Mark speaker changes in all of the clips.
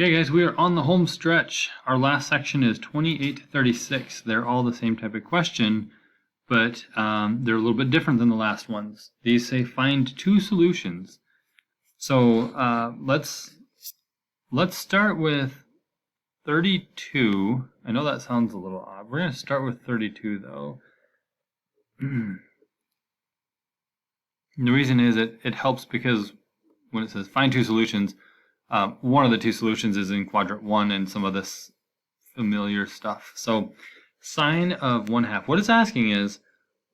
Speaker 1: Okay guys, we are on the home stretch. Our last section is 28 to 36. They're all the same type of question, but they're a little bit different than the last ones. These say find two solutions. So let's start with 32. I know that sounds a little odd. We're going to start with 32 though. The reason is it helps because when it says find two solutions, one of the two solutions is in quadrant 1 and some of this familiar stuff. So sine of 1/2. What it's asking is,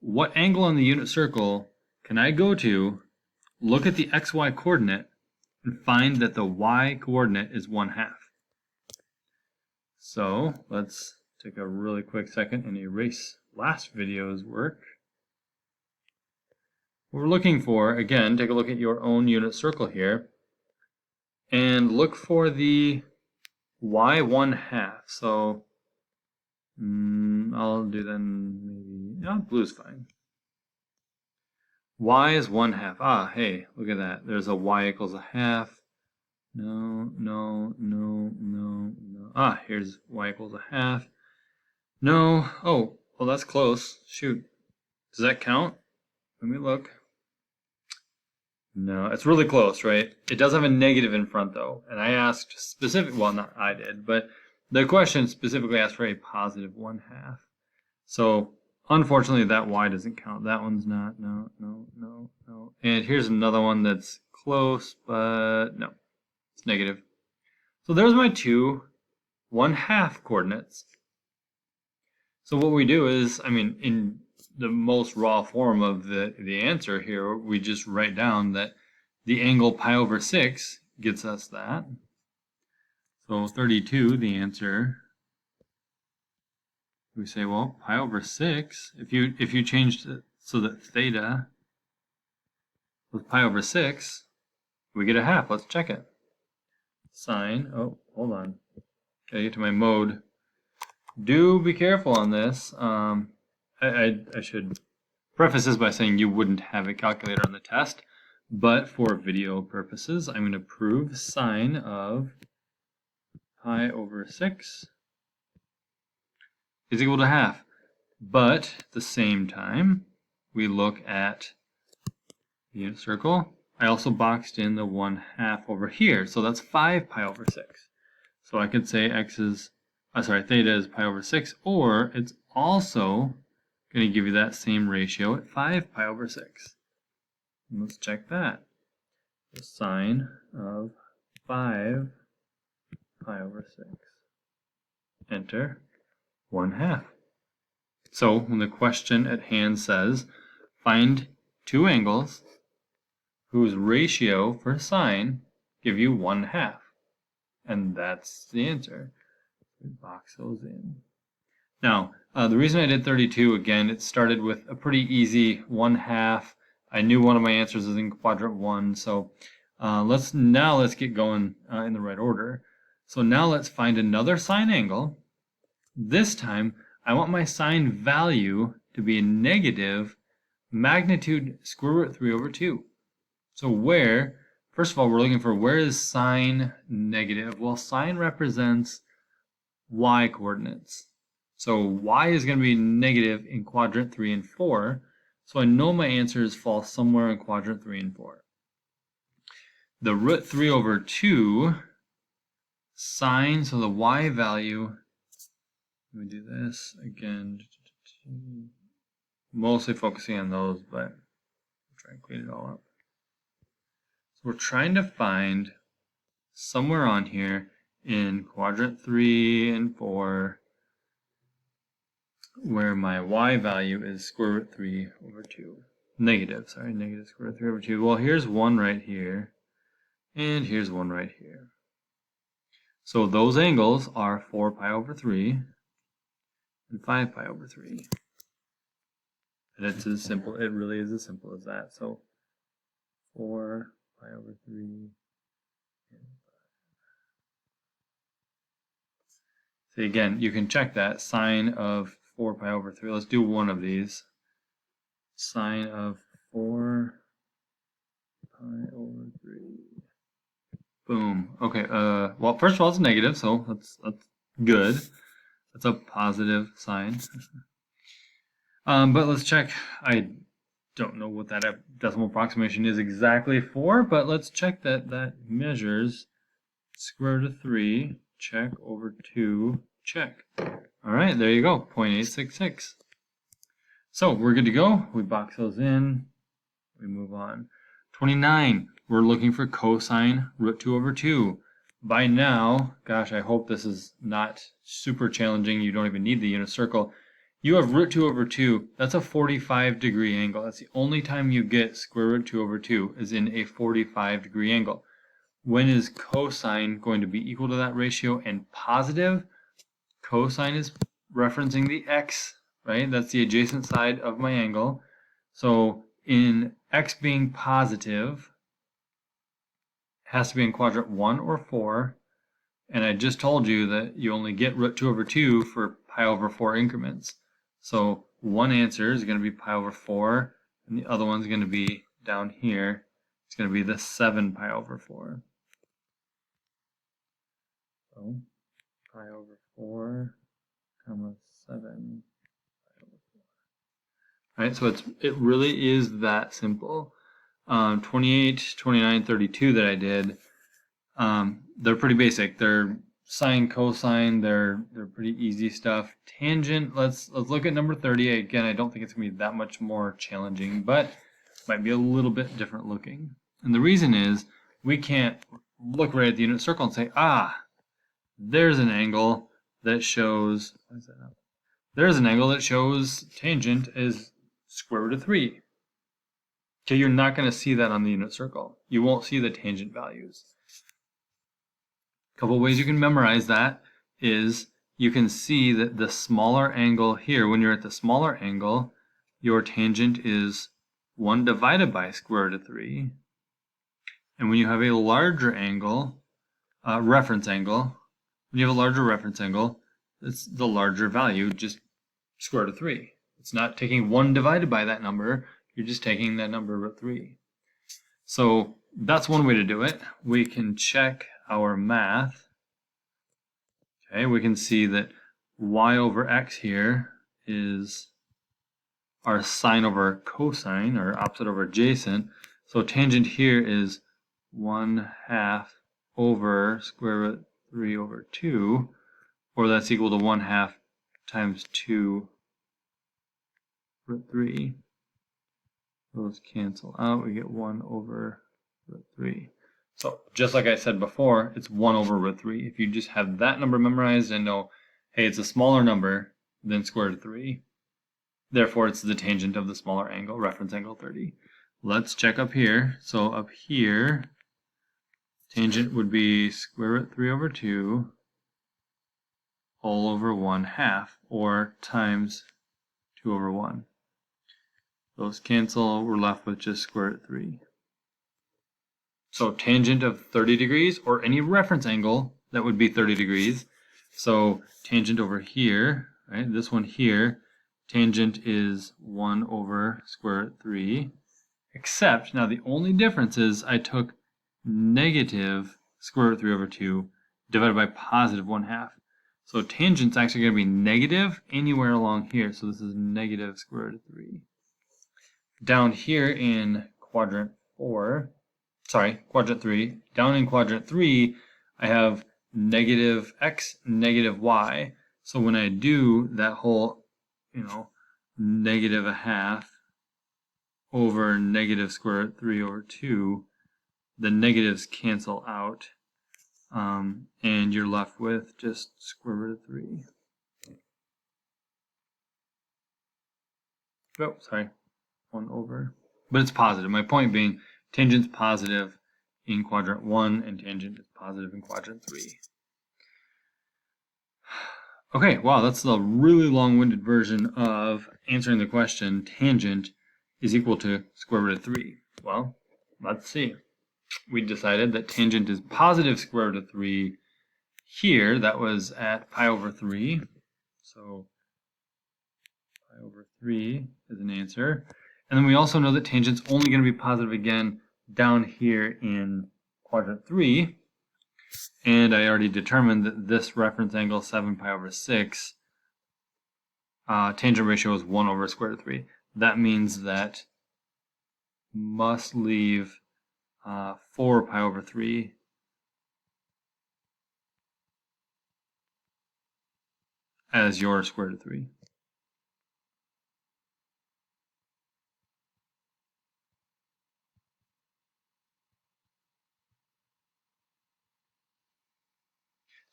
Speaker 1: what angle on the unit circle can I go to, look at the xy coordinate, and find that the y coordinate is 1/2? So let's take a really quick second and erase last video's work. What we're looking for, again, take a look at your own unit circle here and look for the y 1/2. So I'll do then maybe, yeah, blue's fine. Y is 1/2. Ah, hey, look at that. There's a y equals 1/2. No. Ah, here's y equals 1/2. No. Oh, well, that's close. Shoot. Does that count? Let me look. No, it's really close, right? It does have a negative in front, though. And I asked well, not I did, but the question specifically asked for a positive 1/2. So, unfortunately, that y doesn't count. That one's not. No. And here's another one that's close, but no. It's negative. So there's my two 1/2 coordinates. So what we do is, I mean, in the most raw form of the answer here, we just write down that the angle pi over 6 gets us that. So 32, the answer, we say, well, pi over 6, if you changed it so that theta was pi over 6, we get 1/2. Let's check it. Sine, oh, hold on. Gotta get to my mode. Do be careful on this. I should preface this by saying you wouldn't have a calculator on the test, but for video purposes, I'm going to prove sine of pi over 6 is equal to 1/2. But at the same time, we look at the unit circle. I also boxed in the 1/2 over here, so that's 5 pi over 6. So I could say theta is pi over 6, or it's also going to give you that same ratio at 5 pi over 6. And let's check that. The sine of 5 pi over 6. Enter 1/2. So when the question at hand says, find two angles whose ratio for sine give you 1/2. And that's the answer. We box those in. Now, the reason I did 32, again, it started with a pretty easy 1/2. I knew one of my answers is in quadrant 1, so let's get going in the right order. So now let's find another sine angle. This time, I want my sine value to be a negative magnitude square root 3 over 2. So first of all, we're looking for where is sine negative? Well, sine represents y coordinates. So y is going to be negative in quadrant 3 and 4. So I know my answers fall somewhere in quadrant 3 and 4. The root 3 over 2 sine, so the y value, let me do this again, mostly focusing on those, but I'll try and clean it all up. So we're trying to find somewhere on here in quadrant 3 and 4 where my y value is square root 3 over 2. Negative square root 3 over 2. Well, here's one right here, and here's one right here. So those angles are 4 pi over 3 and 5 pi over 3. And it's as simple, it really is as simple as that. So 4 pi over 3 and 5. So again, you can check that. Sine of 4 pi over 3. Let's do one of these. Sine of 4 pi over 3 Boom. Okay, well, first of all, it's negative, so that's good. That's a positive sign. But let's check. I don't know what that decimal approximation is exactly for, but let's check that that measures square root of 3, check, over 2, check. All right, there you go, 0.866. So we're good to go. We box those in. We move on. 29, we're looking for cosine root 2 over 2. By now, gosh, I hope this is not super challenging. You don't even need the unit circle. You have root 2 over 2. That's a 45-degree angle. That's the only time you get square root 2 over 2 is in a 45-degree angle. When is cosine going to be equal to that ratio and positive? Cosine is referencing the x, right? That's the adjacent side of my angle. So in x being positive, it has to be in quadrant 1 or 4. And I just told you that you only get root 2 over 2 for pi over 4 increments. So one answer is going to be pi over 4, and the other one's going to be down here. It's going to be the 7 pi over 4. So pi over 4, comma 7 pi over 4. All right, so it really is that simple. 28, 29, 32 that I did, they're pretty basic. They're sine, cosine, they're pretty easy stuff. Tangent, let's look at number 30. Again, I don't think it's going to be that much more challenging, but might be a little bit different looking. And the reason is we can't look right at the unit circle and say, there's an angle that shows, why is that up? There's an angle that shows tangent is square root of 3. Okay, you're not going to see that on the unit circle. You won't see the tangent values. A couple ways you can memorize that is you can see that the smaller angle here, when you're at the smaller angle, your tangent is 1 divided by square root of 3. And when you have a larger angle, reference angle, when you have a larger reference angle, it's the larger value, just square root of 3. It's not taking 1 divided by that number, you're just taking that number root 3. So that's one way to do it. We can check our math. Okay, we can see that y over x here is our sine over cosine, or opposite over adjacent. So tangent here is 1/2 over square root 3 over 2, or that's equal to 1/2 times 2 root 3. Those cancel out, we get 1 over root 3. So just like I said before, it's 1 over root 3. If you just have that number memorized and know, hey, it's a smaller number than square root of 3, therefore it's the tangent of the smaller angle, reference angle 30. Let's check up here. So up here, tangent would be square root 3 over 2 all over 1/2, or times 2 over 1. Those cancel, we're left with just square root 3. So tangent of 30 degrees, or any reference angle that would be 30 degrees. So tangent over here, right, this one here, tangent is 1 over square root 3, except, now the only difference is I took negative square root 3 over 2 divided by positive 1/2. So tangent's actually going to be negative anywhere along here, so this is negative square root of 3. Down here in quadrant 3, down in quadrant 3, I have negative x, negative y. So when I do that whole, negative 1/2 over negative square root 3 over 2, the negatives cancel out, and you're left with just square root of 3. Oh, sorry, 1 over. But it's positive. My point being, tangent's positive in quadrant 1, and tangent is positive in quadrant 3. Okay, wow, that's a really long-winded version of answering the question, tangent is equal to square root of 3. Well, let's see. We decided that tangent is positive square root of 3 here. That was at pi over 3. So pi over 3 is an answer. And then we also know that tangent's only going to be positive again down here in quadrant 3. And I already determined that this reference angle 7 pi over 6 tangent ratio is 1 over square root of 3. That means that must leave 4 pi over 3 as your square root of 3.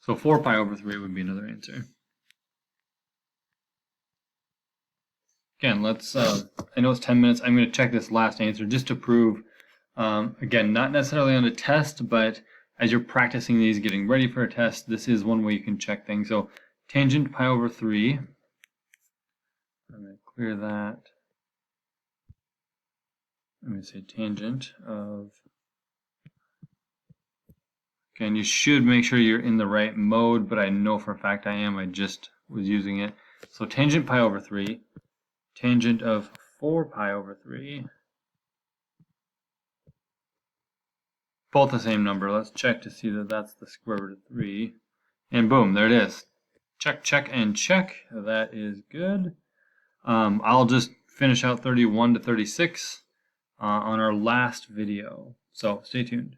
Speaker 1: So 4 pi over 3 would be another answer. Again, let's, I know it's 10 minutes. I'm going to check this last answer just to prove, again, not necessarily on a test, but as you're practicing these, getting ready for a test, this is one way you can check things. So tangent pi over 3, I'm going to clear that. I'm going to say tangent of, again, you should make sure you're in the right mode, but I know for a fact I am. I just was using it. So tangent pi over 3, tangent of 4 pi over 3, both the same number. Let's check to see that that's the square root of 3. And boom, there it is. Check, check, and check. That is good. I'll just finish out 31 to 36 on our last video. So stay tuned.